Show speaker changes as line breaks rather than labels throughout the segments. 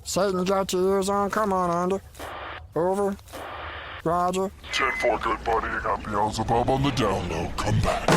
Satan, you got your ears on? Come on, Andy. Over. Roger.
10-4, good buddy. I got Beelzebub on the down low. Come back.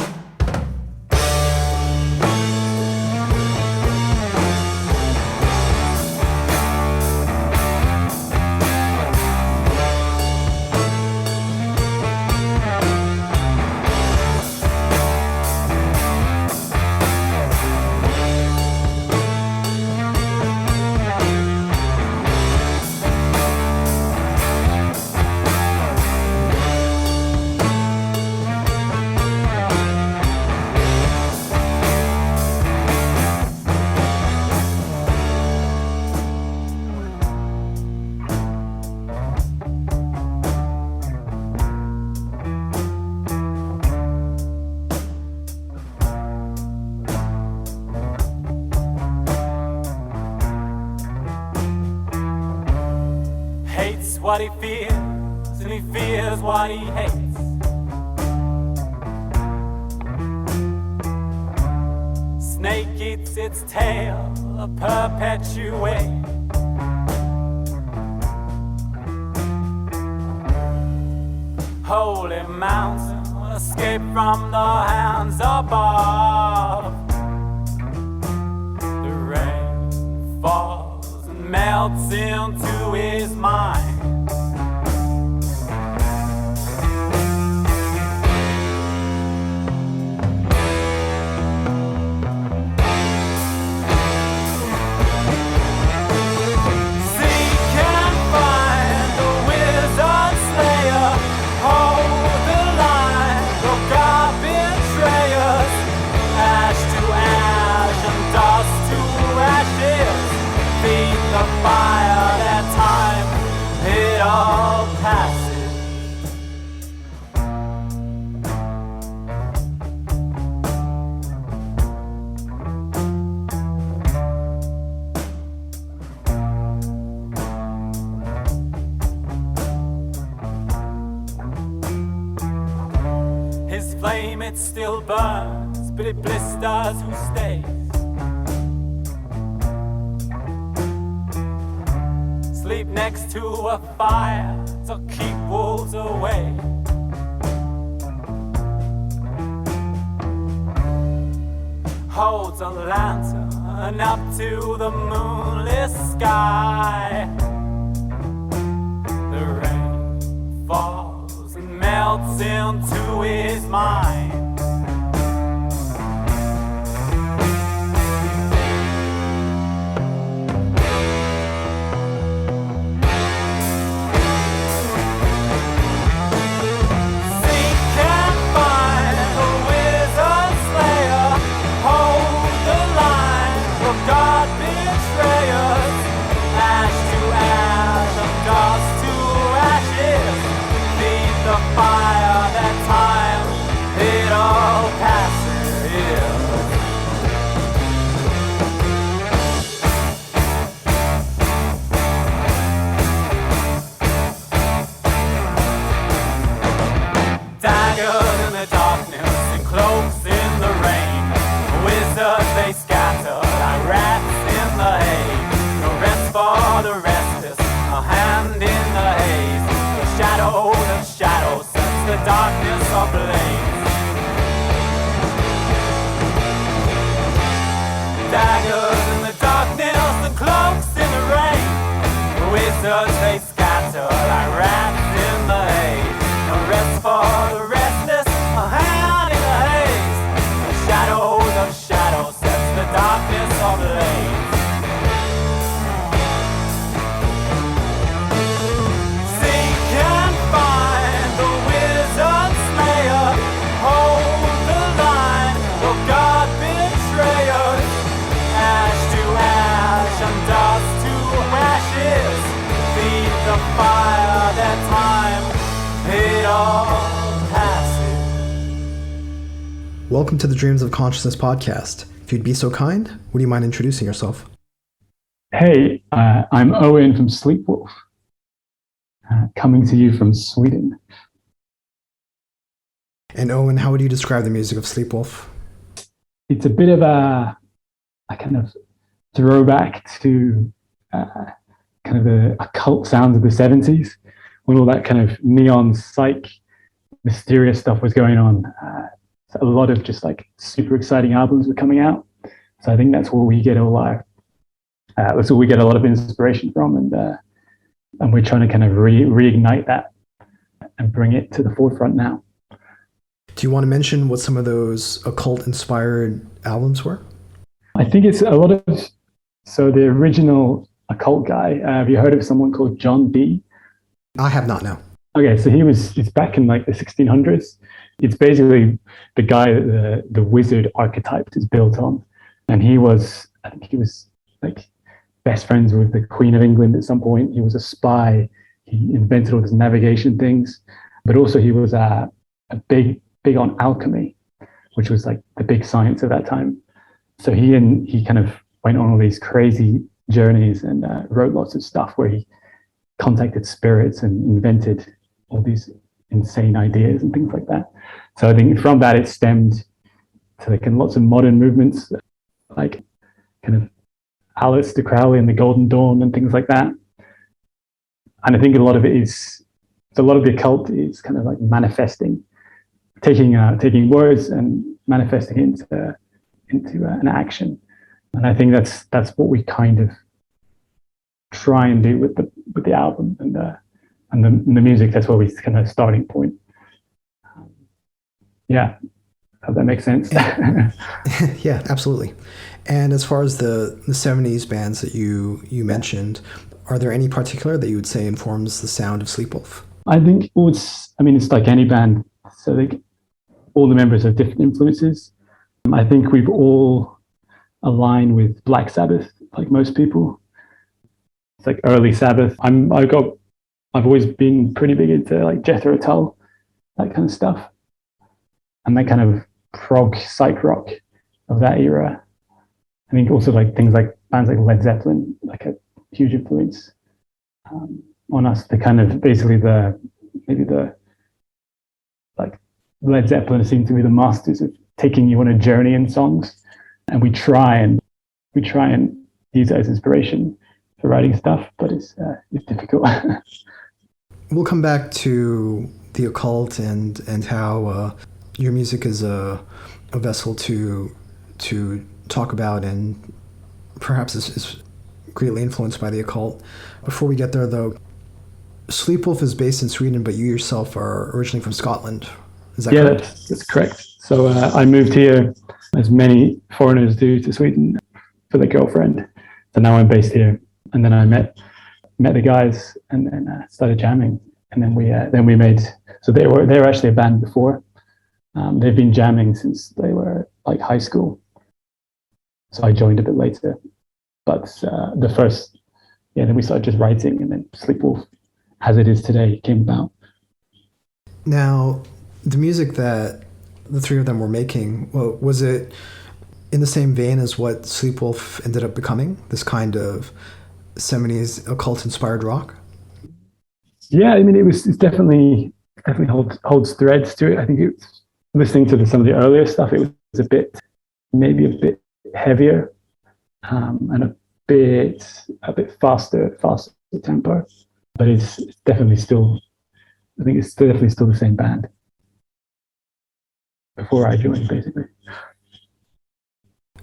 What he fears, and he fears what he hates. Snake eats its tail, perpetuate. Holy mountain, escape from the hands above. The rain falls and melts into his mind. Fire that time, it all passes. His flame, it still burns, but it blisters who stays. Sleep next to a fire to keep wolves away. Holds a lantern up to the moonless sky. The rain falls and melts into his mind. Fire that time, it all passes. Daggers in the darkness and cloaks in the rain. Wizards they scatter like rats in the hay. No rest for the restless, a hand in the haze. The shadow of shadows sets the darkness ablaze. Daggers in the darkness and cloaks in the rain. The wizards they scatter like rats in the haze. No rest for the restless, a hand in the haze. The shadows of shadows sets the darkness ablaze. The fire that time, it all passes.
Welcome to the Dreams of Consciousness podcast. If you'd be so kind, would you mind introducing yourself?
Hey, I'm Owen from Sleepwulf, coming to you from Sweden.
And Owen, how would you describe the music of Sleepwulf?
It's a bit of a kind of throwback to of the occult sounds of the 70s, when all that kind of neon psych mysterious stuff was going on. So a lot of just like super exciting albums were coming out. So I think that's where we get all our that's where we get a lot of inspiration from, and we're trying to kind of reignite that and bring it to the forefront now.
Do you want to mention what some of those occult inspired albums were?
I think it's a lot of, so the original occult guy, have you heard of someone called John Dee?
I have not, no.
Okay, so he's back in like the 1600s. It's basically the guy that the wizard archetype is built on. And I think he was like best friends with the Queen of England at some point. He was a spy. He invented all these navigation things, but also he was a big on alchemy, which was like the big science of that time. So he kind of went on all these crazy journeys and wrote lots of stuff where he contacted spirits and invented all these insane ideas and things like that. So I think from that it stemmed to like lots of modern movements, like kind of Aleister Crowley and the Golden Dawn and things like that. And I think a lot of the occult is kind of like manifesting, taking words and manifesting into an action. And I think that's what we kind of try and do with the album and the music. That's where we kind of starting point. Yeah, hope that makes sense.
Yeah, absolutely. And as far as the 70s bands that you mentioned, are there any particular that you would say informs the sound of Sleepwulf?
I think it's like any band. So like all the members have different influences. I think we've all aligned with Black Sabbath, like most people. It's like early Sabbath. I've always been pretty big into like Jethro Tull, that kind of stuff, and that kind of prog psych rock of that era. I think also like things like bands like Led Zeppelin, like a huge influence on us. The kind of basically maybe the like Led Zeppelin seem to be the masters of taking you on a journey in songs, and we try and use that as inspiration for writing stuff, but it's difficult.
We'll come back to the occult and how your music is a vessel to talk about and perhaps is greatly influenced by the occult. Before we get there, though, Sleepwulf is based in Sweden, but you yourself are originally from Scotland. Is that correct?
Yeah, that's correct. So I moved here, as many foreigners do, to Sweden for their girlfriend. So now I'm based here. And then I met the guys and then started jamming. And then we made, so they were actually a band before. They've been jamming since they were like high school. So I joined a bit later. But then we started just writing, and then Sleepwulf, as it is today, came about.
Now, the music that the three of them were making, well, was it in the same vein as what Sleepwulf ended up becoming? This kind of 70s occult-inspired rock?
Yeah, I mean, it's definitely holds threads to it. I think it's listening to some of the earlier stuff. It was maybe a bit heavier and a bit faster tempo, but it's definitely still. I think it's definitely still the same band. Before I joined, basically.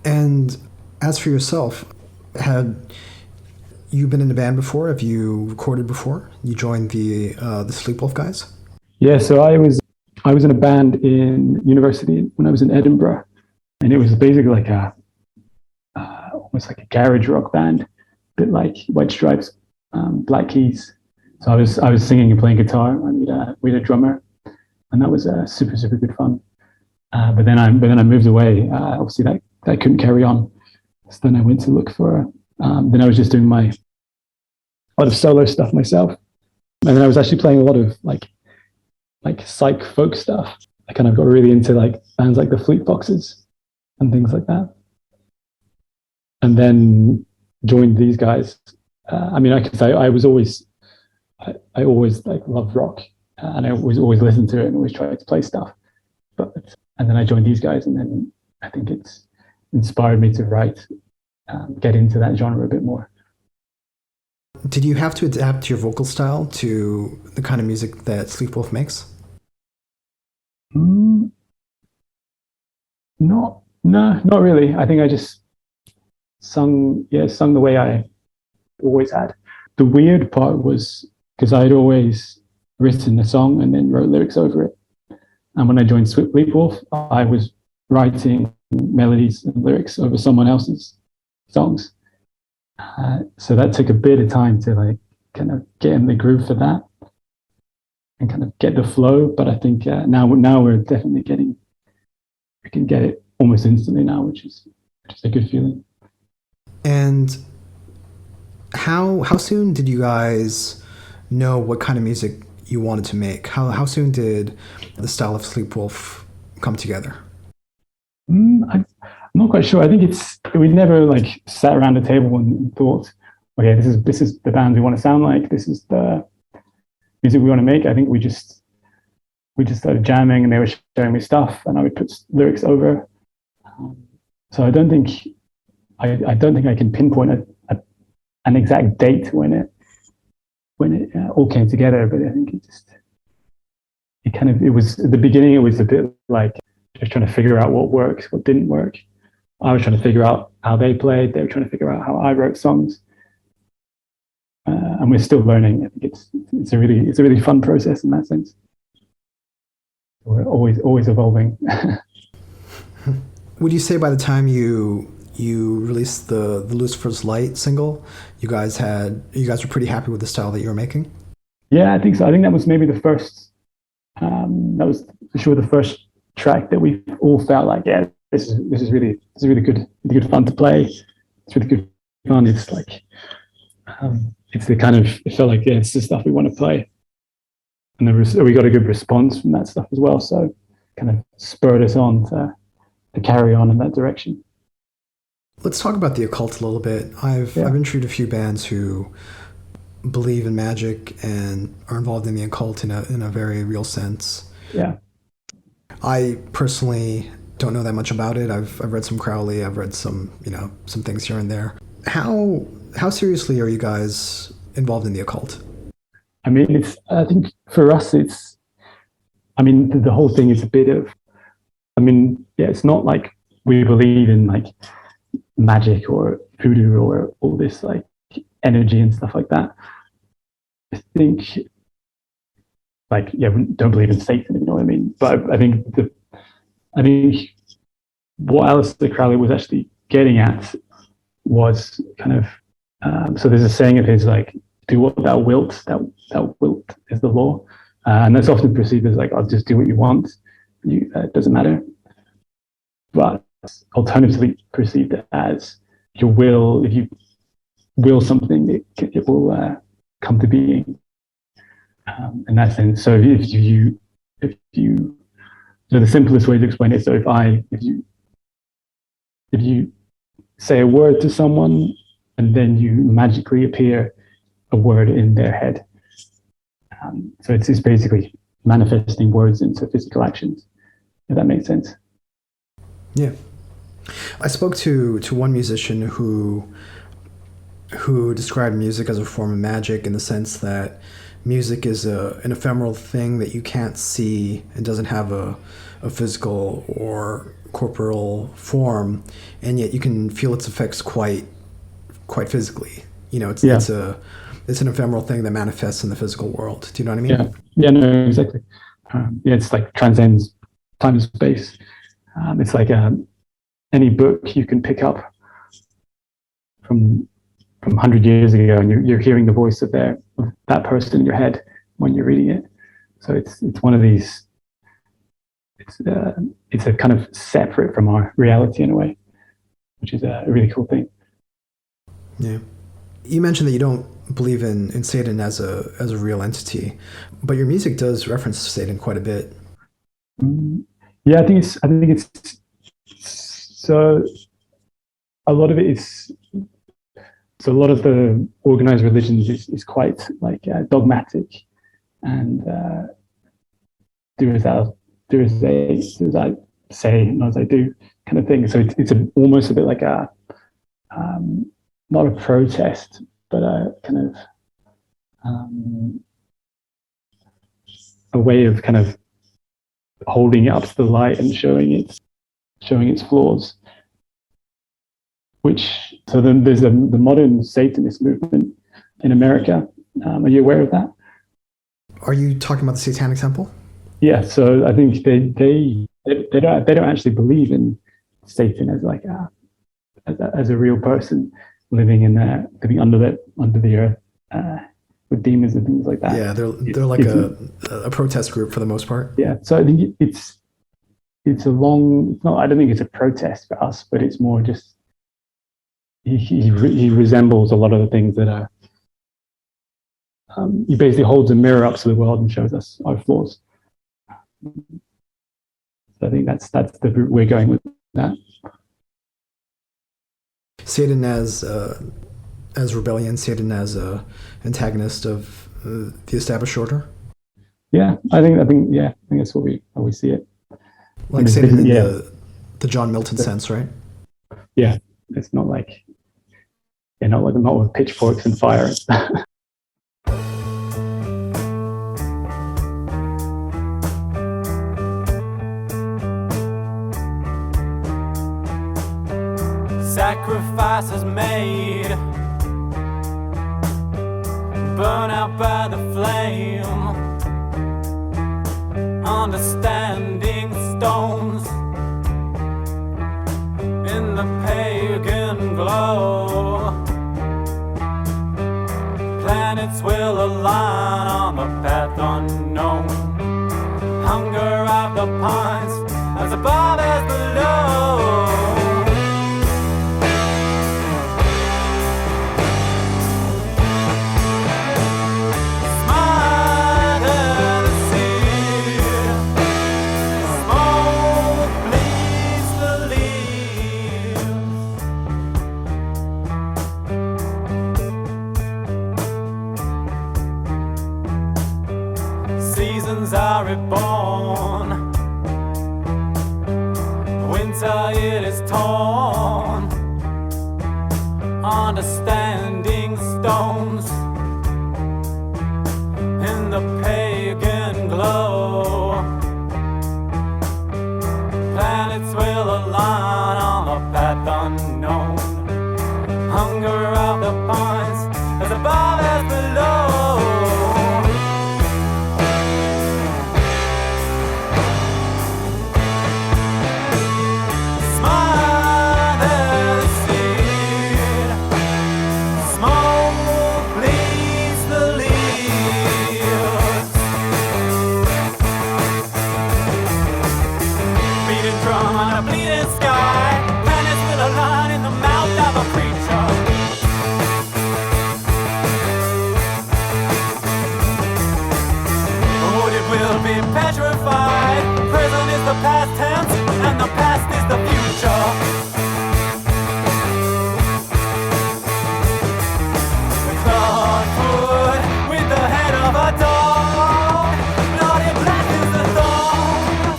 And
as for yourself, had you been in a band before? Have you recorded before? You joined the Sleepwulf guys?
Yeah, so I was in a band in university when I was in Edinburgh, and it was basically like almost like a garage rock band, a bit like White Stripes, Black Keys. So I was singing and playing guitar, and we had a drummer, and that was super good fun. But then I moved away. Obviously that couldn't carry on. So then I went to look for. Then I was just doing a lot of solo stuff myself, and then I was actually playing a lot of like psych folk stuff. I kind of got really into like bands like the Fleet Foxes and things like that, and then joined these guys. I mean, I can say I always like loved rock, and I always listened to it and always tried to play stuff. And then I joined these guys, and then I think it's inspired me to write, get into that genre a bit more.
Did you have to adapt your vocal style to the kind of music that Sleepwulf makes?
No, not really. I think I just sung the way I always had. The weird part was because I'd always written a song and then wrote lyrics over it. And when I joined Sleepwulf, I was writing melodies and lyrics over someone else's songs. So that took a bit of time to like kind of get in the groove for that and kind of get the flow. But I think now we're definitely we can get it almost instantly now, which is a good feeling.
And how soon did you guys know what kind of music you wanted to make? How soon did the style of Sleepwulf come together?
I'm not quite sure. I think we never like sat around a table and thought, okay, this is the band we want to sound like. This is the music we want to make. I think we just started jamming, and they were showing me stuff, and I would put lyrics over. So I don't think I can pinpoint an exact date when it all came together. But I think it was at the beginning. It was a bit like just trying to figure out what works, what didn't work. I was trying to figure out how they played. They were trying to figure out how I wrote songs, and we're still learning. I think it's a really fun process in that sense. We're always evolving.
Would you say by the time you released the Lucifer's Light single, you guys were pretty happy with the style that you were making?
Yeah, I think so. I think that was maybe the first. That was for sure the first track that we all felt like, yeah, this is really good fun to play. It's really good fun. It's like it's the kind of, it felt like, yeah, it's the stuff we want to play, and we got a good response from that stuff as well. So kind of spurred us on to carry on in that direction.
Let's talk about the occult a little bit. I've interviewed a few bands who believe in magic and are involved in the occult in a very real sense.
Yeah.
I personally don't know that much about it. I've read some Crowley. I've read some things here and there. How seriously are you guys involved in the occult?
I mean, I think for us, the whole thing is a bit of, it's not like we believe in like magic or voodoo or all this like energy and stuff like that. I think we don't believe in Satan, you know what I mean? But I think what Aleister Crowley was actually getting at was kind of, so there's a saying of his like, do what thou wilt, thou wilt is the law. And that's often perceived as like, I'll just do what you want. It doesn't matter. But alternatively perceived as your will, if you will something, it will come to being. In that sense, so if you, so the simplest way to explain it, so if you say a word to someone and then you magically appear a word in their head, so it's basically manifesting words into physical actions, if that makes sense.
Yeah. I spoke to one musician who described music as a form of magic in the sense that music is an ephemeral thing that you can't see and doesn't have a physical or corporeal form, and yet you can feel its effects quite physically. It's an ephemeral thing that manifests in the physical world. Do you know what I mean?
Yeah, no, exactly. It's like transcends time and space. It's like any book you can pick up from 100 years ago, and you're hearing the voice of that person in your head when you're reading it. So it's one of these. It's a kind of separate from our reality in a way, which is a really cool thing.
Yeah. You mentioned that you don't believe in Satan as a real entity, but your music does reference Satan quite a bit.
Yeah, I think it's so. A lot of it is. So a lot of the organized religions is quite like dogmatic, and do as I say, not as I do, kind of thing. So it's almost a bit like not a protest, but kind of a way of kind of holding it up to the light and showing its flaws. So then there's the modern Satanist movement in America. Are you aware of that?
Are you talking about the Satanic Temple?
Yeah. So I think they don't actually believe in Satan as like as a real person living under the earth with demons and things like that.
Yeah, they're like a protest group for the most part.
Yeah. So I think it's a long. I don't think it's a protest for us, but it's more just he resembles a lot of the things that are. He basically holds a mirror up to the world and shows us our flaws. So I think that's the route we're going with that.
Satan as rebellion, Satan as a antagonist of the established order.
Yeah, I think that's how we see it.
Like Satan in the John Milton sense, right?
Yeah, it's not like not with pitchforks and fire and stuff.
Sacrifices made, burn out by the flame, understanding stones in the pagan glow. Planets will align on the path unknown. Hunger of the pines, as above as below. Are reborn. Winter it is torn. Understanding stones in the pagan glow. Planets will align on the path unknown. Hunger of the pines, as above as below. The past tense and the past is the future. Clawed with the head of a dog. Bloody black is the dawn.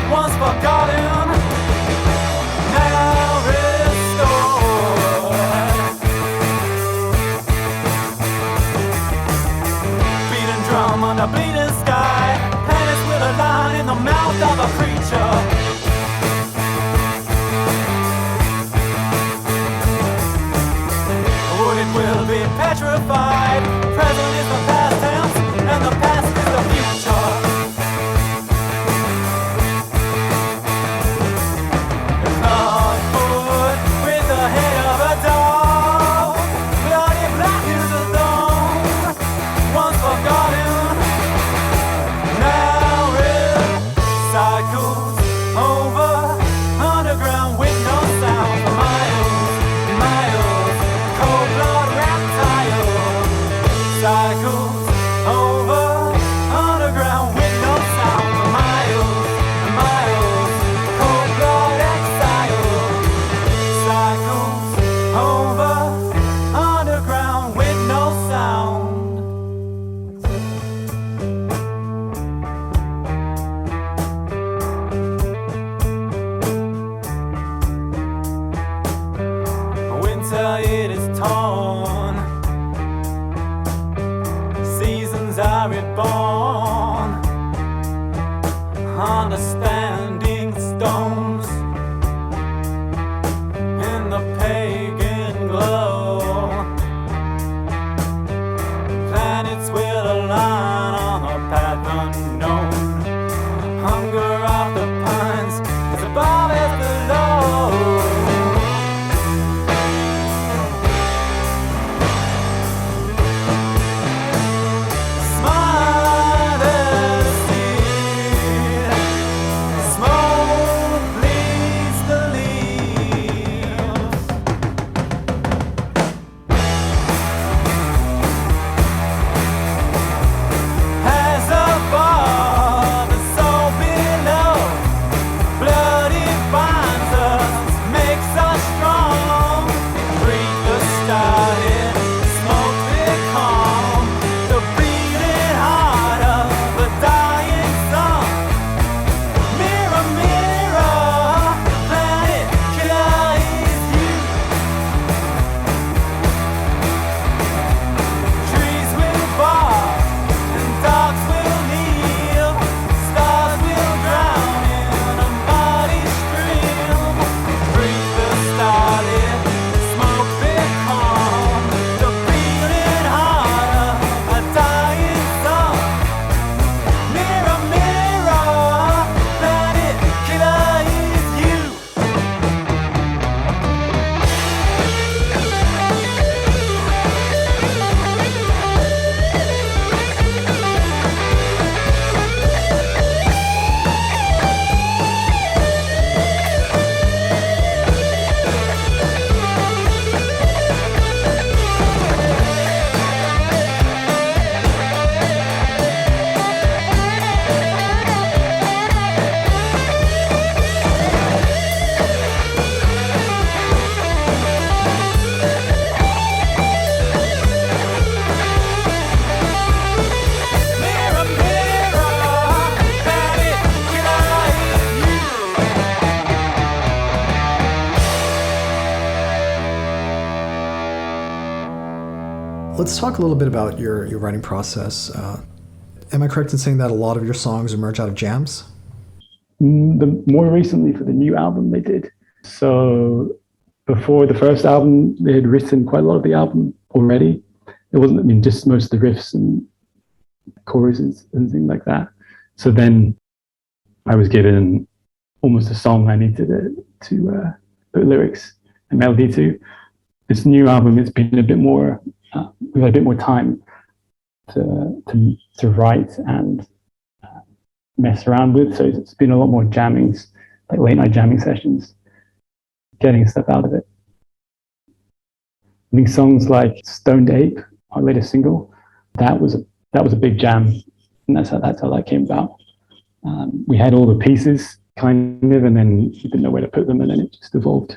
Once forgotten, now restored. Beating drum on the bleeding sky. Planets will align in the mouth of a creature. Wood it will be petrified. Present is the past tense, and the past is the future. Clawed with the head of a dog. Bloody black is the dawn. Once forgotten. Cycles over underground with no sound for miles, miles, cold blood reptiles. Cycles over underground with no sound for miles, miles, cold blood exiles. Cycles over underground with no sound. It is torn. are reborn, understanding stones in the pagan glow. Planets will align on a path unknown. Hunger of the pines is above as below.
Let's talk a little bit about your writing process. Am I correct in saying that a lot of your songs emerge out of jams?
More recently for the new album they did. So before the first album, they had written quite a lot of the album already. It wasn't, I mean, just most of the riffs and choruses and things like that. So then I was given almost a song I needed to put lyrics and melody to. This new album, it's been a bit more, we've had a bit more time to write and mess around with. So it's been a lot more jammings, like late night jamming sessions, getting stuff out of it. I think songs like Stoned Ape, our latest single, that was a big jam, and that's how that came about. We had all the pieces kind of, and then we didn't know where to put them, and then it just evolved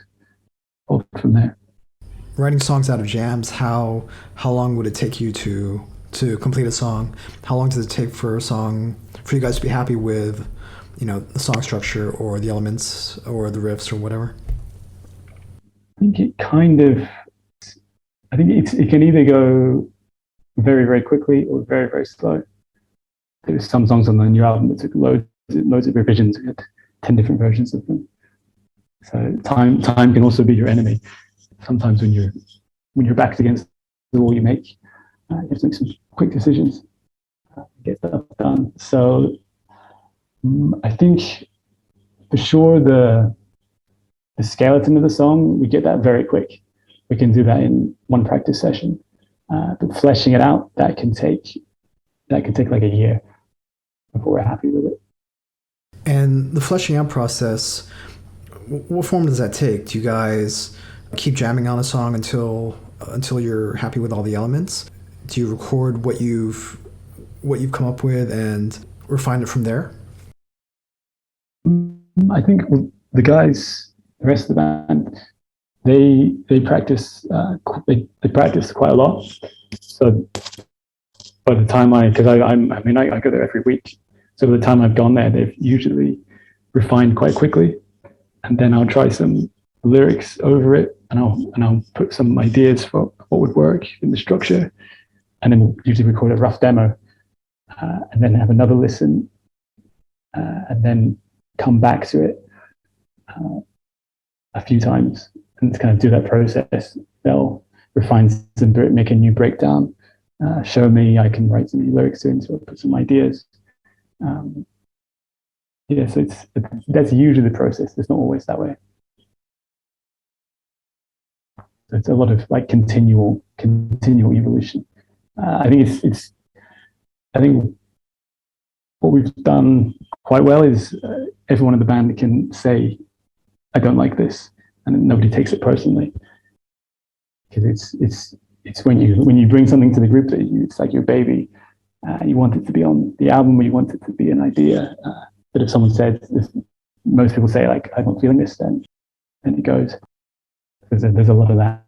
from there.
Writing songs out of jams, how long would it take you to complete a song? How long does it take for a song for you guys to be happy with, the song structure or the elements or the riffs or whatever?
I think it can either go very, very quickly or very, very slow. There's some songs on the new album that took loads of revisions. We had 10 different versions of them. So time can also be your enemy. Sometimes when you're backed against the wall, you have to make some quick decisions, get stuff done. So I think for sure the skeleton of the song, we get that very quick. We can do that in one practice session, but fleshing it out, that can take like a year before we're happy with it.
And the fleshing out process, what form does that take? Do you guys keep jamming on a song until you're happy with all the elements? Do you record what you've come up with and refine it from there?
I think the guys, the rest of the band, they practice quite a lot. So by the time I go there every week. So by the time I've gone there, they've usually refined quite quickly, and then I'll try some lyrics over it, and I'll put some ideas for what would work in the structure, and then we'll usually record a rough demo. and then have another listen, and then come back to it a few times and kind of do that process. They'll refine some, make a new breakdown, show me, I can write some new lyrics to it, so put some ideas. So that's usually the process. It's not always that way. So it's a lot of like continual evolution. I think I think what we've done quite well is everyone in the band can say, I don't like this, and nobody takes it personally. Because it's when you bring something to the group that it's like your baby. You want it to be on the album, or you want it to be an idea. But if someone said, most people say like, I'm not feeling this, then it goes. There's a lot of that.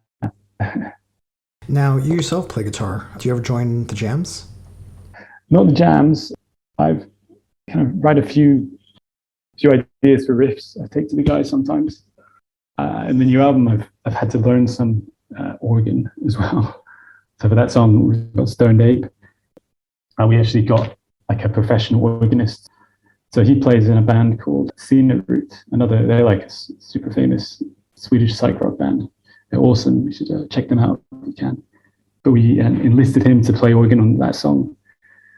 Now, you yourself play guitar. Do you ever join the jams?
Not the jams. I've kind of write a few ideas for riffs I take to the guys sometimes. In the new album, I've had to learn some organ as well. So for that song, we've got Stoned Ape. We actually got like a professional organist. So he plays in a band called Root. They're like a super famous Swedish psych rock band. They're awesome. You should check them out if you can. But we enlisted him to play organ on that song.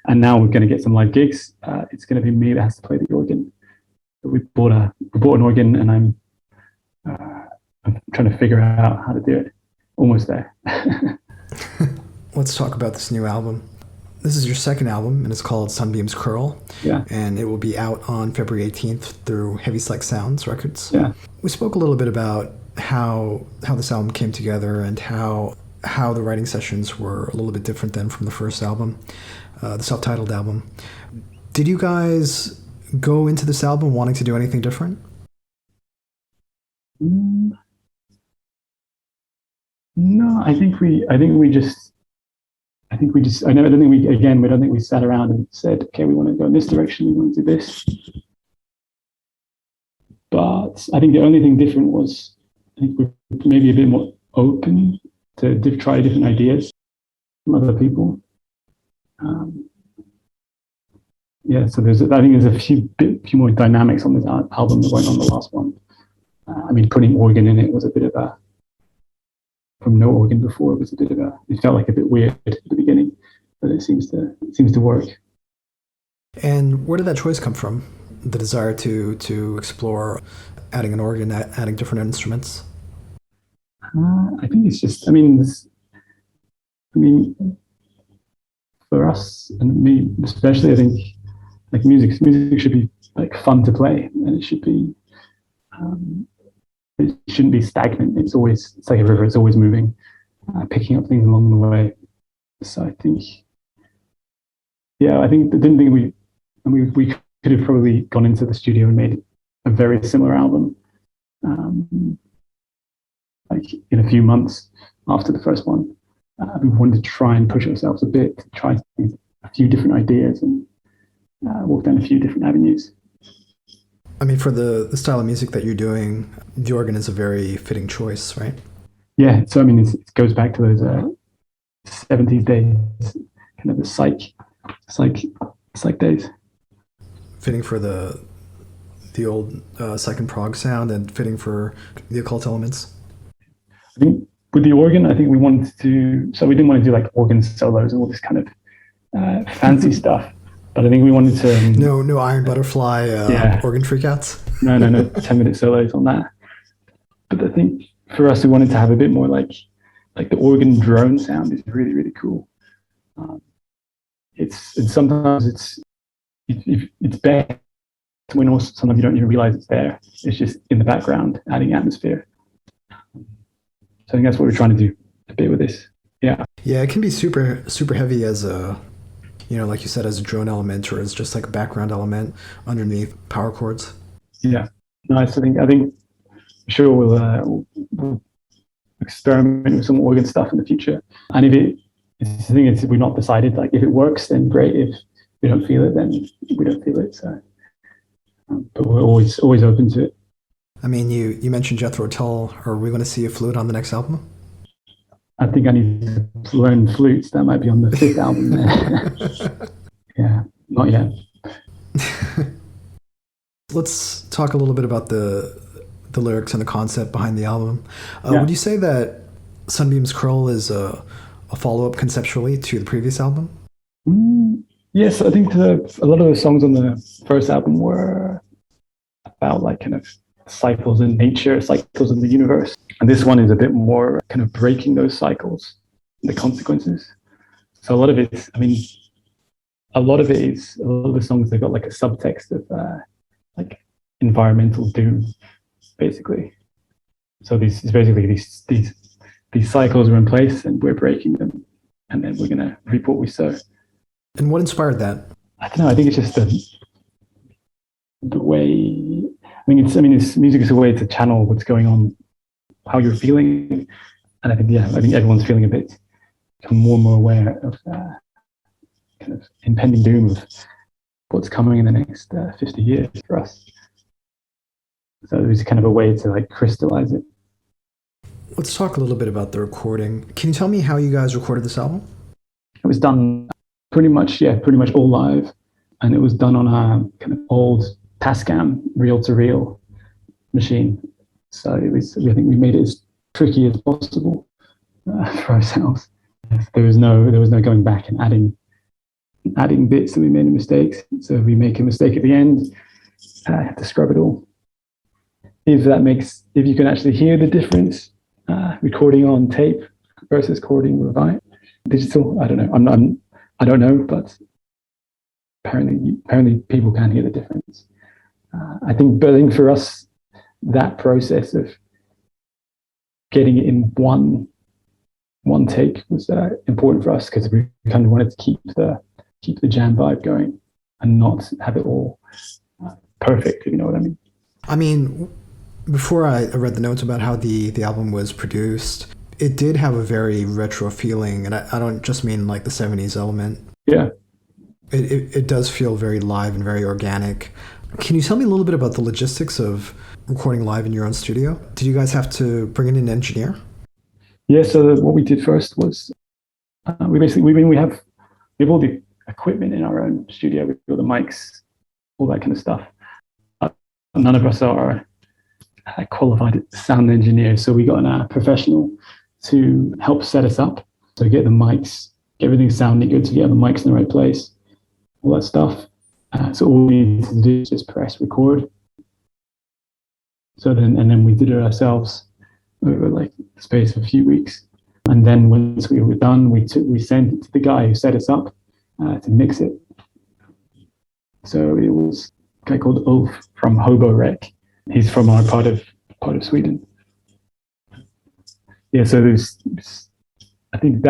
And now we're going to get some live gigs. It's going to be me that has to play the organ. But we bought an organ, and I'm trying to figure out how to do it. Almost there.
Let's talk about this new album. This is your second album, and it's called Sunbeams Curl.
Yeah.
And it will be out on February 18th through Heavy Psych Sounds Records.
Yeah.
We spoke a little bit about how this album came together and how the writing sessions were a little bit different than from the first album, the self-titled album. Did you guys go into this album wanting to do anything different?
No, I don't think we sat around and said, okay, we want to go in this direction, we want to do this. But I think the only thing different was, I think we're maybe a bit more open to try different ideas from other people. So I think there's a few more dynamics on this album that weren't on the last one. Putting organ in it was a bit of a, from no organ before, it felt like a bit weird at the beginning, but it seems to work.
And where did that choice come from? The desire to explore adding an organ, adding different instruments?
I think it's just, for us and me especially, I think like music should be like fun to play, and it should be, it shouldn't be stagnant. It's like a river, it's always moving, picking up things along the way. So I think, we could have probably gone into the studio and made a very similar album, like in a few months after the first one. We wanted to try and push ourselves a bit, to try a few different ideas and walk down a few different avenues.
For the style of music that you're doing, the organ is a very fitting choice, right?
Yeah, so it goes back to those 70s days, kind of the psych days.
Fitting for the old psych and prog sound, and fitting for the occult elements.
I think with the organ, I think we wanted to, so we didn't want to do like organ solos and all this kind of fancy stuff. But I think we wanted to...
No Iron Butterfly organ freakouts?
No, 10-minute solos on that. But I think for us, we wanted to have a bit more like the organ drone sound is really, really cool. Sometimes it's best when also sometimes you don't even realize it's there. It's just in the background, adding atmosphere. So I think that's what we're trying to do a bit with this. Yeah.
Yeah, it can be super, super heavy as a... like you said, as a drone element, or as just like a background element underneath power chords. Yeah.
Nice. I think sure we'll experiment with some organ stuff in the future. And if we're not decided, like if it works, then great. If we don't feel it, then we don't feel it. So, but we're always open to it.
You mentioned Jethro Tull. Are we going to see a flute on the next album?
I think I need to learn flutes. That might be on the 5th album there. Yeah. Not yet.
Let's talk a little bit about the lyrics and the concept behind the album.
Yeah.
Would you say that Sunbeams Curl is a follow-up conceptually to the previous album?
Yes, I think a lot of the songs on the first album were about like kind of cycles in nature, cycles in the universe. And this one is a bit more kind of breaking those cycles, the consequences. So a lot of it is, a lot of the songs, they've got like a subtext of like environmental doom, basically. So this is basically these cycles are in place and we're breaking them, and then we're gonna reap what we sow.
And what inspired that?
I don't know. I think it's just the way. It's music is a way to channel what's going on, how you're feeling, and I think everyone's feeling a bit more and more aware of kind of impending doom of what's coming in the next 50 years for us. So it was kind of a way to like crystallize it.
Let's talk a little bit about the recording. Can you tell me how you guys recorded this album?
It was done pretty much all live, and it was done on a kind of old Tascam reel-to-reel machine. So I think we made it as tricky as possible for ourselves. There was no going back and adding bits that we made mistakes. So if we make a mistake at the end, I have to scrub it all. If you can actually hear the difference, recording on tape versus recording digital, I don't know. I don't know, but apparently people can hear the difference. I think for us, that process of getting it in one take was important for us, because we kind of wanted to keep the jam vibe going and not have it all perfect, if you know what I mean.
Before I read the notes about how the album was produced, it did have a very retro feeling, and I don't just mean like the 70s element.
Yeah.
It does feel very live and very organic. Can you tell me a little bit about the logistics of recording live in your own studio? Did you guys have to bring in an engineer?
Yeah, so what we did first was we have all the equipment in our own studio. We have all the mics, all that kind of stuff. None of us are qualified sound engineers, so we got a professional to help set us up. So get the mics, get everything sounding good, to get the mics in the right place, all that stuff. So all we needed to do is just press record. So then we did it ourselves over like the space of a few weeks. And then once we were done, we sent it to the guy who set us up to mix it. So it was a guy called Ulf from Hobo Rec. He's from our part of Sweden. Yeah, so I think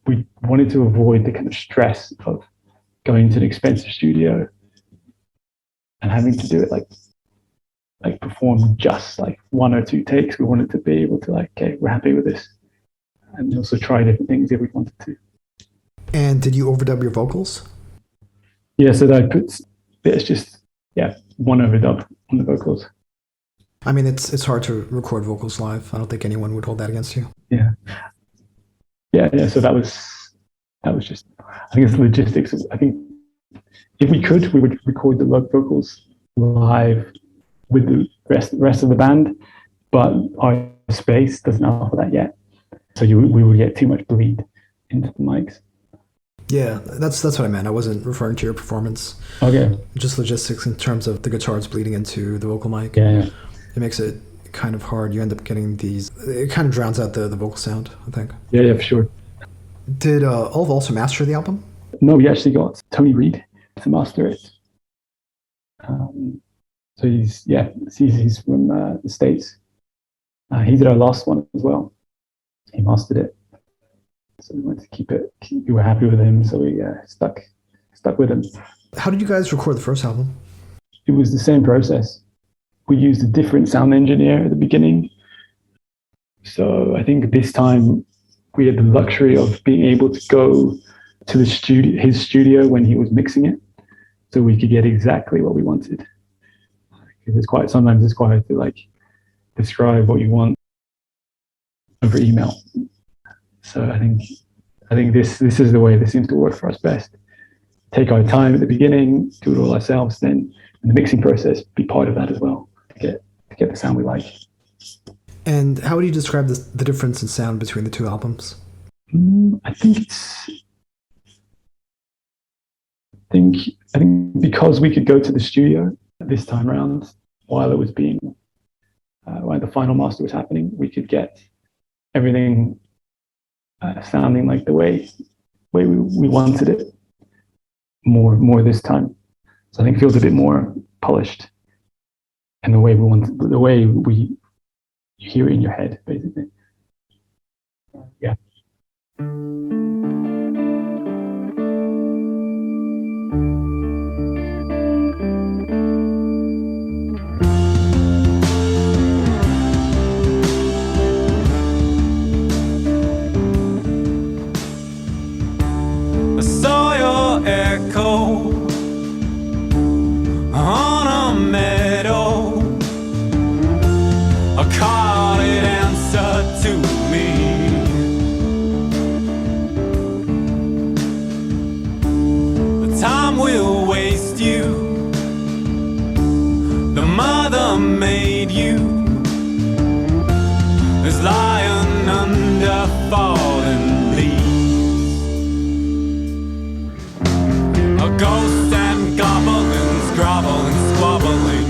we wanted to avoid the kind of stress of going to an expensive studio and having to do it like perform just like one or two takes. We wanted to be able to okay, we're happy with this, and also try different things if we wanted to.
And did you overdub your vocals?
Yeah, so it's just one overdub on the vocals.
It's hard to record vocals live. I don't think anyone would hold that against you.
Yeah. So that was just, I think it's the logistics. I think if we could, we would record the vocals live with the rest of the band, but our space doesn't offer that yet. So we would get too much bleed into the mics.
Yeah, that's what I meant. I wasn't referring to your performance.
Okay.
Just logistics in terms of the guitars bleeding into the vocal mic.
Yeah.
It makes it kind of hard. You end up getting these. It kind of drowns out the vocal sound, I think.
Yeah, for sure.
Did Ulf also master the album?
No, we actually got Tony Reed to master it. So he's from the States. He did our last one as well. He mastered it. So we wanted to keep it. We were happy with him, so we stuck with him.
How did you guys record the first album?
It was the same process. We used a different sound engineer at the beginning. So I think this time we had the luxury of being able to go to his studio when he was mixing it, so we could get exactly what we wanted. Because sometimes it's quite hard to describe what you want over email. So I think I think this is the way that seems to work for us best. Take our time at the beginning, do it all ourselves, then in the mixing process, be part of that as well to get the sound we like.
And how would you describe the difference in sound between the two albums?
I think because we could go to the studio this time around while it was being while the final master was happening, we could get everything sounding like the way we wanted it more this time. So I think it feels a bit more polished, and the way you hear it in your head, basically. Yeah.
I saw your echo on a meadow. I caught it answer to me. The time will waste you. The mother made you. Is lying under fallen leaves. A ghost and goblins groveling, squabbling,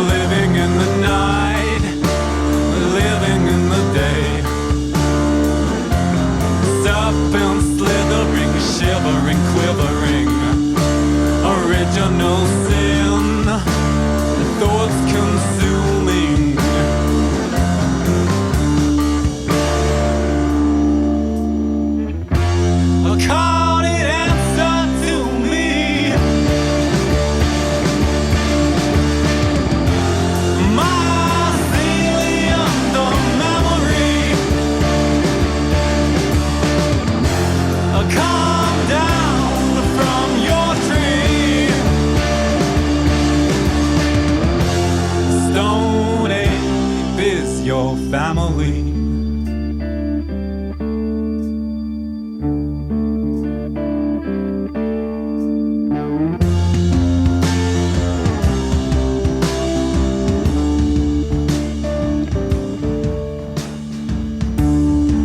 living in the night, living in the day. Serpent slithering, shivering, quivering, original sin, thoughts consuming. I caught it answer to me. Mycelium, the memory. Come down from your tree. Stone Ape is your family.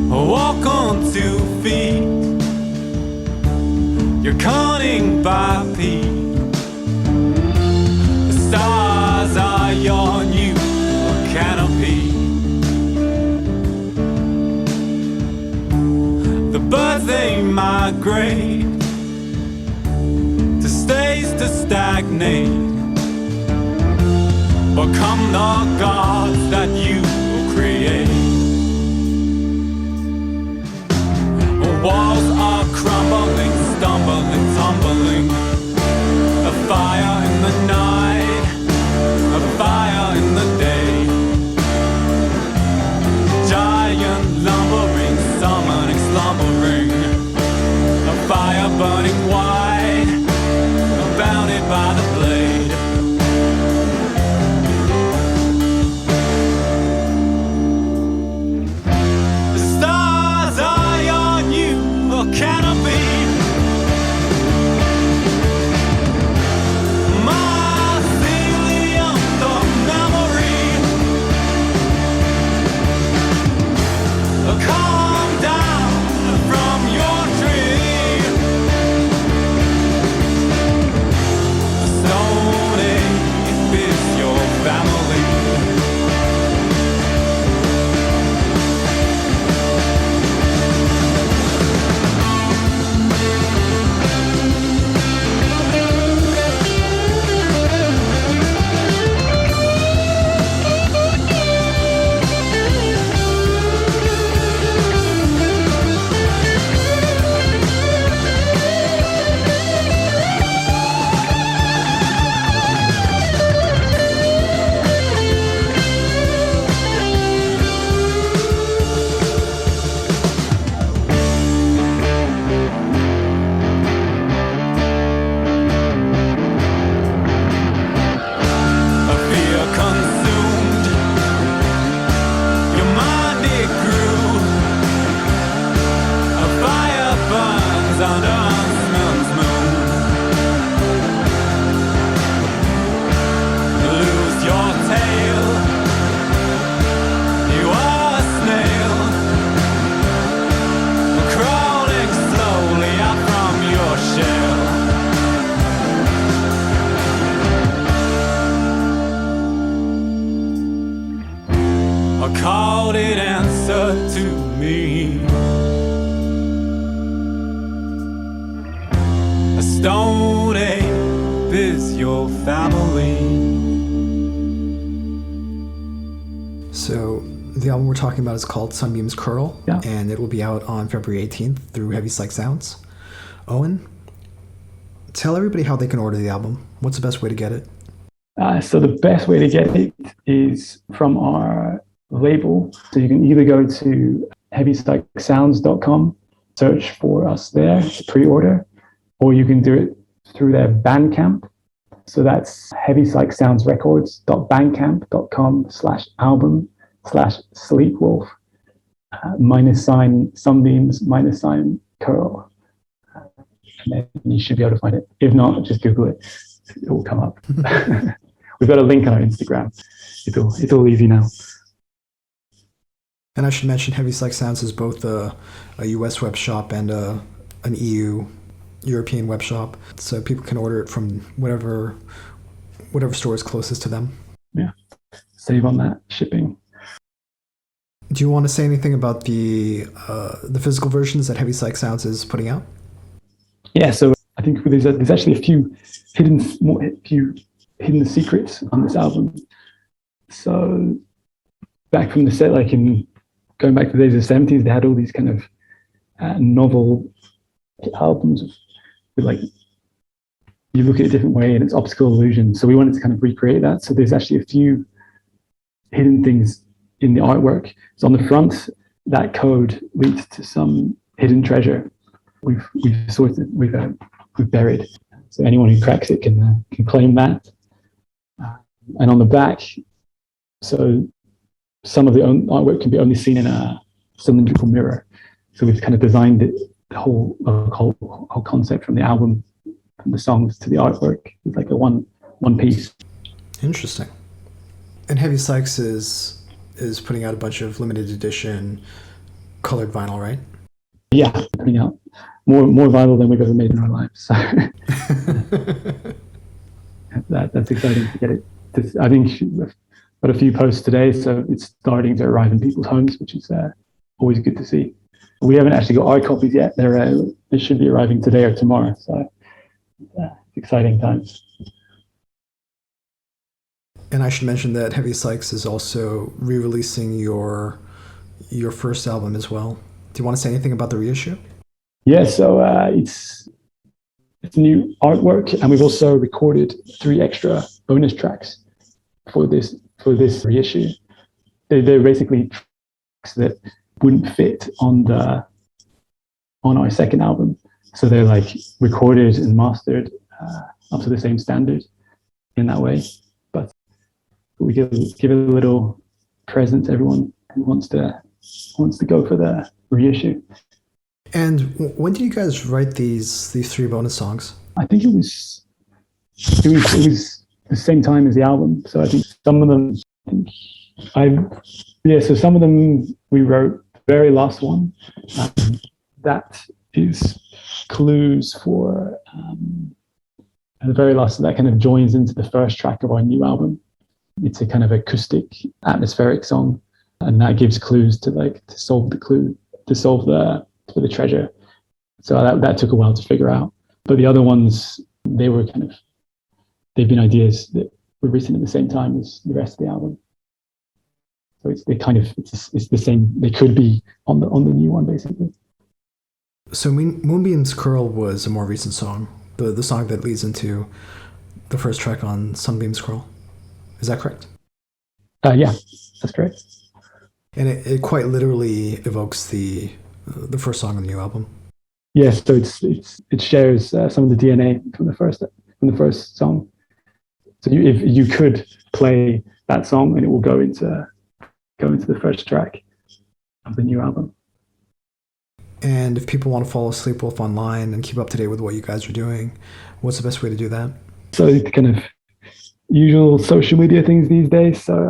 Walk on 2 feet. You're cunning by feet. The stars are your new canopy. The birds they migrate to stays to stagnate. Become the gods that you create. Walls are crumbling, stumbling, tumbling. A fire in the night, a fire in the day. Giant lumbering, summoning, slumbering. A fire burning wide, bounded by the blade. Stone Ape is your family.
So the album we're talking about is called Sunbeams Curl,
Yeah.
and it will be out on February 18th through Heavy Psych Sounds. Owen, tell everybody how they can order the album. What's the best way to get it?
So the best way to get it is from our label. So you can either go to heavypsychsounds.com, search for us there to pre-order, or you can do it through their Bandcamp. So that's heavypsychsoundsrecords.bandcamp.com/album/Sleepwulf -sunbeams -curl. And then you should be able to find it. If not, just Google it. It will come up. We've got a link on our Instagram. It's all easy now.
And I should mention Heavy Psych Sounds is both a US web shop and an European web shop. So people can order it from whatever store is closest to them.
Yeah. Save on that shipping.
Do you want to say anything about the physical versions that Heavy Psych Sounds is putting out?
Yeah, so I think there's actually a few hidden secrets on this album. So back from the set, going back to the days of the 70s, they had all these kind of novel albums with you look at it a different way and it's optical illusion. So we wanted to kind of recreate that. So there's actually a few hidden things in the artwork. So on the front, that code leads to some hidden treasure we've buried. So anyone who cracks it can claim that. And on the back, so some of the artwork can be only seen in a cylindrical mirror. So we've kind of designed it, the whole concept from the album, from the songs to the artwork. It's like a one piece.
Interesting. And Heavy Psychs is putting out a bunch of limited edition colored vinyl, right?
Yeah, putting out more vinyl than we've ever made in our lives. So that's exciting to get it. I think we've got a few posts today, so it's starting to arrive in people's homes, which is always good to see. We haven't actually got our copies yet. They should be arriving today or tomorrow. So exciting times.
And I should mention that Heavy Psychs is also re-releasing your first album as well. Do you want to say anything about the reissue?
Yeah, so it's new artwork, and we've also recorded 3 extra bonus tracks for this reissue. They're basically tracks that wouldn't fit on our second album, so they're recorded and mastered up to the same standard in that way. But we give it a little present to everyone who wants to go for the reissue.
And when did you guys write these 3 bonus songs?
I think it was the same time as the album. So I think some of them, so some of them we wrote. The very last one, that is clues for the very last. That kind of joins into the first track of our new album. It's a kind of acoustic, atmospheric song, and that gives clues to solve the treasure. So that took a while to figure out. But the other ones, they've been ideas that were written at the same time as the rest of the album. So it's the same. They could be on the new one, basically.
So Moonbeams Curl was a more recent song, the song that leads into the first track on Sunbeams Curl. Is that correct?
Yeah, that's correct.
And it quite literally evokes the first song on the new album.
Yes, so it shares some of the DNA from the first song. So if you could play that song, and it will go into the first track of the new album.
And if people want to follow Sleepwulf online and keep up to date with what you guys are doing, what's the best way to do that?
So the kind of usual social media things these days. So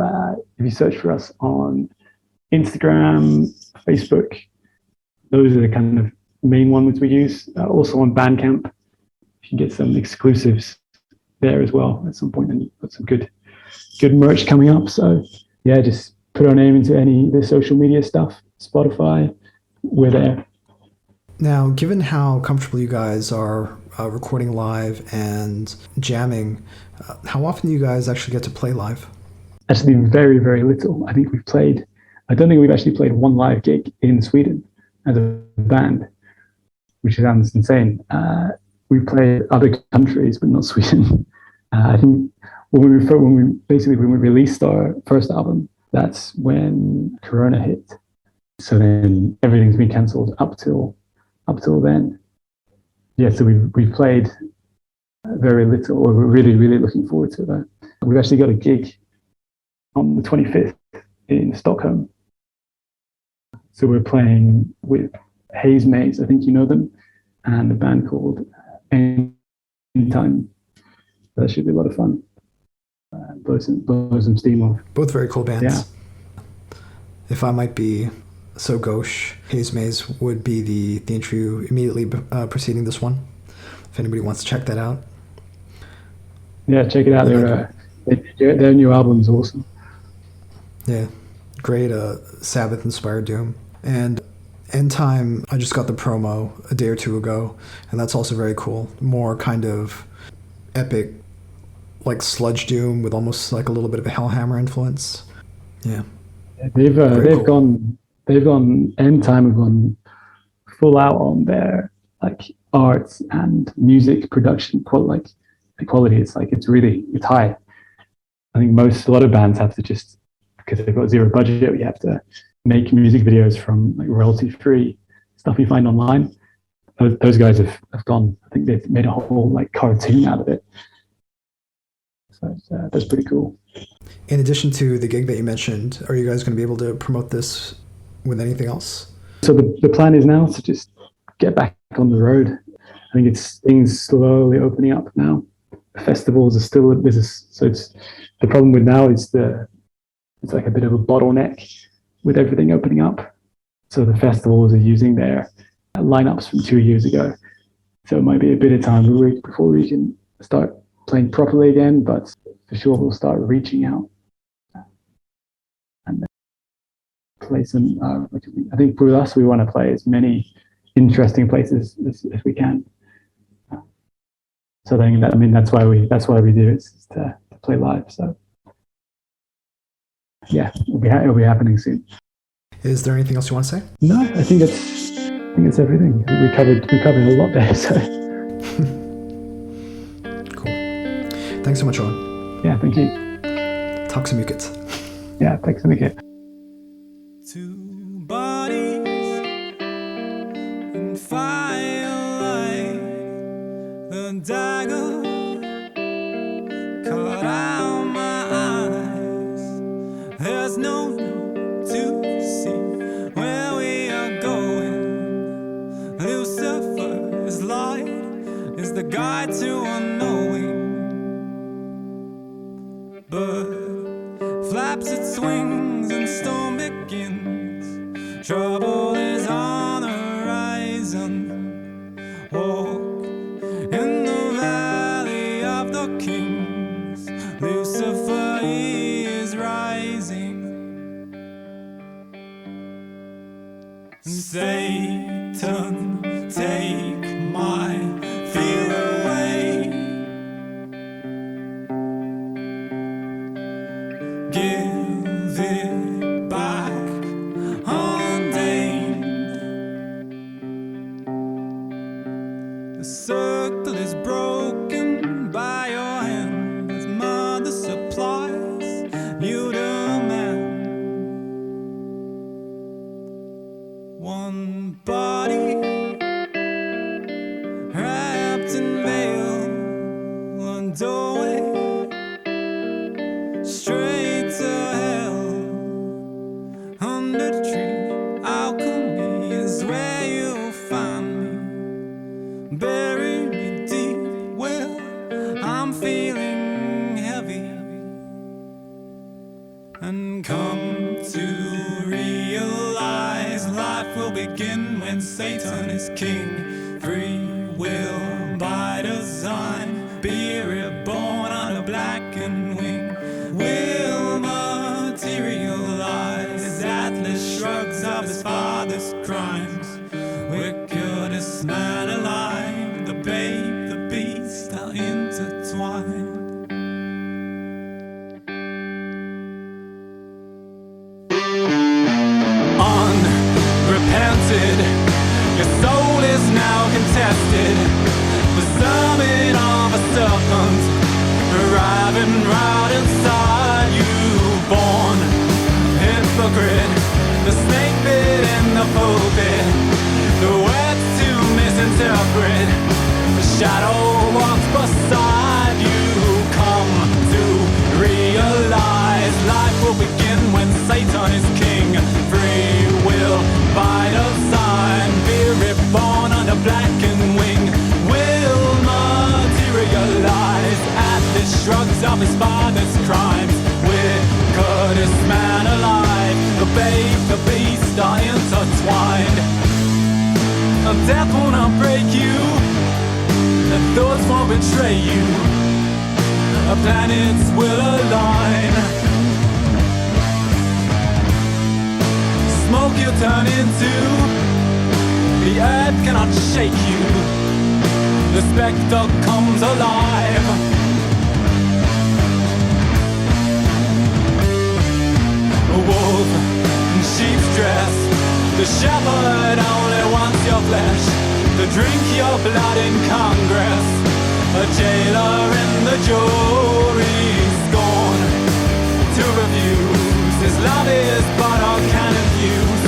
if you search for us on Instagram, Facebook, those are the kind of main ones we use. Also on Bandcamp, you can get some exclusives there as well at some point, and you've got some good merch coming up. So yeah, just put our name into any of the social media stuff. Spotify, we're there.
Now, given how comfortable you guys are recording live and jamming. How often do you guys actually get to play live?
Actually, very, very little. I don't think we've actually played one live gig in Sweden as a band, which sounds insane. We played other countries, but not Sweden. I think when we released our first album, that's when Corona hit. So then everything's been cancelled up till then. Yeah, so we've played very little. We're really, really looking forward to that. We've actually got a gig on the 25th in Stockholm. So we're playing with Haze Maze, I think you know them, and a band called Anytime. That should be a lot of fun. Blow some steam off.
Both very cool bands.
Yeah.
If I might be so gauche, Haze Maze would be the interview immediately preceding this one. If anybody wants to check that out.
Yeah, check it out. Their new album's awesome.
Yeah, great Sabbath-inspired doom. And End Time, I just got the promo a day or two ago, and that's also very cool. More kind of epic, like sludge doom with almost like a little bit of a Hellhammer influence. Yeah,
they've
cool.
gone. End Time have gone full out on their like arts and music production quality. It's high. I think a lot of bands have to just, because they've got zero budget, we have to make music videos from like royalty-free stuff you find online. Those guys have gone. I think they've made a whole like cartoon out of it. So that's pretty cool.
In addition to the gig that you mentioned, are you guys going to be able to promote this with anything else?
So the plan is now to just get back on the road. I think it's things slowly opening up now. Festivals are still a business, so it's the problem with now is it's like a bit of a bottleneck with everything opening up. So the festivals are using their lineups from 2 years ago. So it might be a bit of time before we can start playing properly again, but for sure we'll start reaching out and play some. I think with us, we want to play as many interesting places as we can. So that's why we do it, is to play live. So yeah, it'll be happening soon.
Is there anything else you want to say?
No, I think it's everything. We covered a lot there. So
cool. Thanks so much, Owen.
Yeah, thank you.
Tack så mycket.
Yeah, tack så mycket.
Two bodies in firelight, the dagger cut out my eyes. There's no need to see where we are going. Lucifer's light is the guide to unknowing. Bird flaps its wings and storm begins. Trouble is on the horizon. Walk in the valley of the kings. Lucifer is rising. Satan, take my fear away. Give it back untamed. The circle is broken by your hand as mother supplies you demand. One body wrapped in veil, one doorway straight to hell. Under the tree, alchemy is where you'll find me. Bury me deep, well, I'm feeling heavy. And come to realize life will begin when Satan is king. Free will by design, be reborn on a blackened wing. Will materialize, Atlas shrugs off his father's crimes. Wickedest man alive, the babe, the contested. The summit of a serpent arriving right inside you. Born hypocrite, the snake bit in the pulpit, the words to misinterpret. The shadow walks beside you. Come to realize life will begin when Satan is king. Free will by design, be reborn under blackened wing. Will materialize as this shrugs off his father's crimes. Wickedest man alive, the babe, the beast are intertwined. Death will not break you, and thoughts won't betray you. Planets will align. Smoke you'll turn into, the earth cannot shake you. The spectre comes alive. A wolf in sheep's dress, the shepherd only wants your flesh, to drink your blood in Congress. A jailer in the jury, scorn to refuse. His love is but a cannon fuse,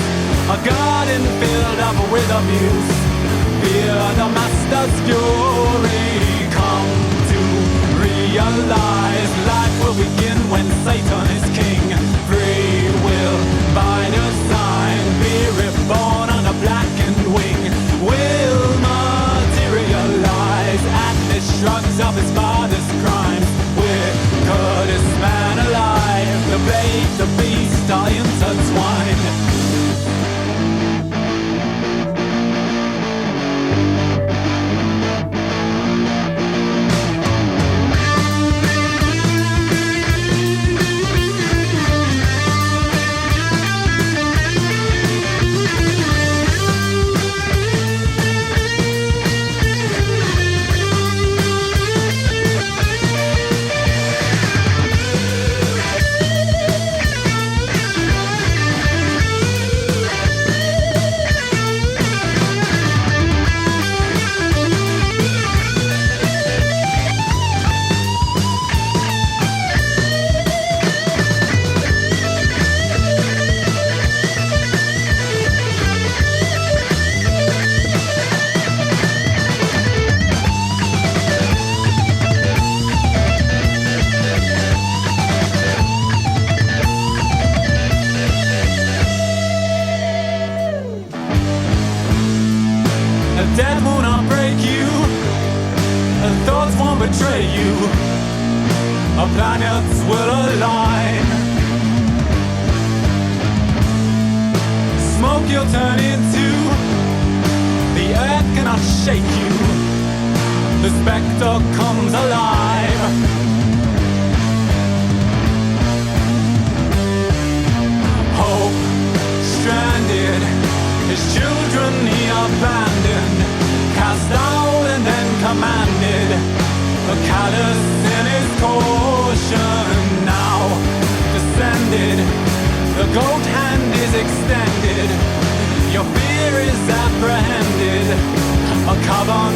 a garden filled up with abuse. Fear the master's fury. Come to realize life will begin when Satan is king. Free will by design, be reborn on a blackened wing. Will materialize at this shrugs of his father's crimes. Wickedest man alive, the babe, the beast are intertwined. Death will not break you, and thoughts won't betray you. Our planets will align. Smoke you'll turn into, the earth cannot shake you. The spectre comes alive. Hope stranded, his children he abandoned, cast out and then commanded. A callous in his caution now descended. The goat hand is extended, your fear is apprehended. A covenant